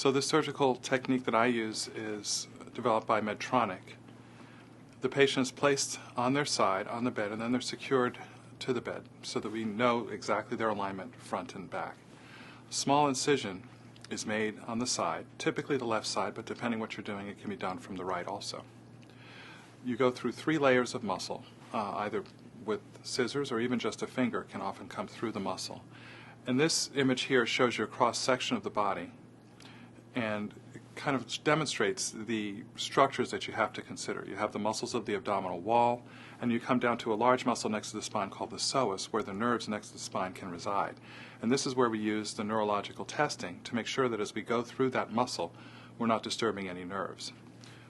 So the surgical technique that I use is developed by Medtronic. The patient is placed on their side on the bed, and then they're secured to the bed so that we know exactly their alignment front and back. A small incision is made on the side, typically the left side, but depending what you're doing, it can be done from the right also. You go through 3 layers of muscle, either with scissors or even just a finger can often come through the muscle. And this image here shows you a cross-section of the body, and it kind of demonstrates the structures that you have to consider. You have the muscles of the abdominal wall, and you come down to a large muscle next to the spine called the psoas, where the nerves next to the spine can reside. And this is where we use the neurological testing to make sure that as we go through that muscle, we're not disturbing any nerves.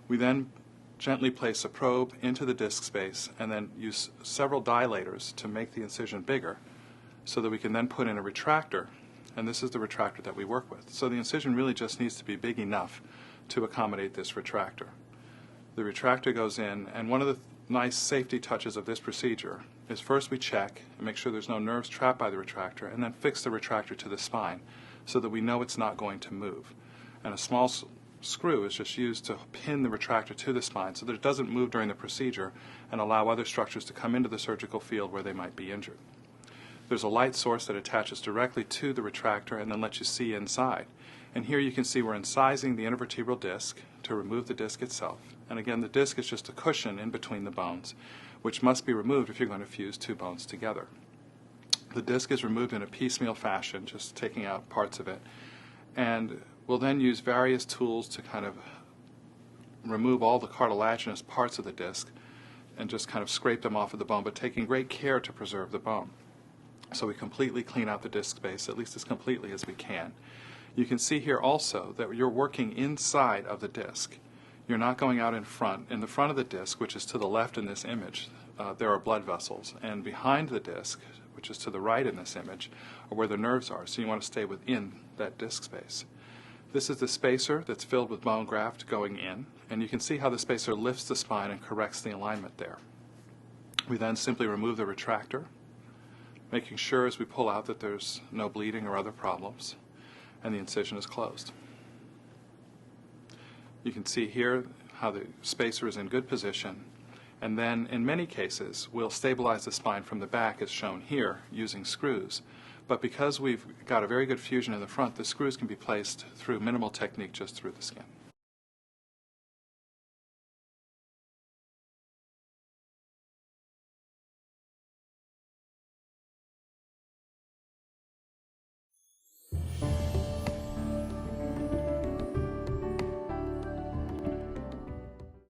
We then gently place a probe into the disc space and then use several dilators to make the incision bigger so that we can then put in a retractor, and this is the retractor that we work with. So the incision really just needs to be big enough to accommodate this retractor. The retractor goes in, and one of the nice safety touches of this procedure is first we check and make sure there's no nerves trapped by the retractor, and then fix the retractor to the spine so that we know it's not going to move. And a small screw is just used to pin the retractor to the spine so that it doesn't move during the procedure and allow other structures to come into the surgical field where they might be injured. There's a light source that attaches directly to the retractor and then lets you see inside. And here you can see we're incising the intervertebral disc to remove the disc itself. And again, the disc is just a cushion in between the bones, which must be removed if you're going to fuse 2 bones together. The disc is removed in a piecemeal fashion, just taking out parts of it, and we'll then use various tools to kind of remove all the cartilaginous parts of the disc and just kind of scrape them off of the bone, but taking great care to preserve the bone. So we completely clean out the disc space, at least as completely as we can. You can see here also that you're working inside of the disc. You're not going out in front. In the front of the disc, which is to the left in this image, there are blood vessels, and behind the disc, which is to the right in this image, are where the nerves are, so you want to stay within that disc space. This is the spacer that's filled with bone graft going in, and you can see how the spacer lifts the spine and corrects the alignment there. We then simply remove the retractor, making sure as we pull out that there's no bleeding or other problems, and the incision is closed. You can see here how the spacer is in good position, and then in many cases we'll stabilize the spine from the back as shown here using screws. But because we've got a very good fusion in the front, the screws can be placed through minimal technique just through the skin.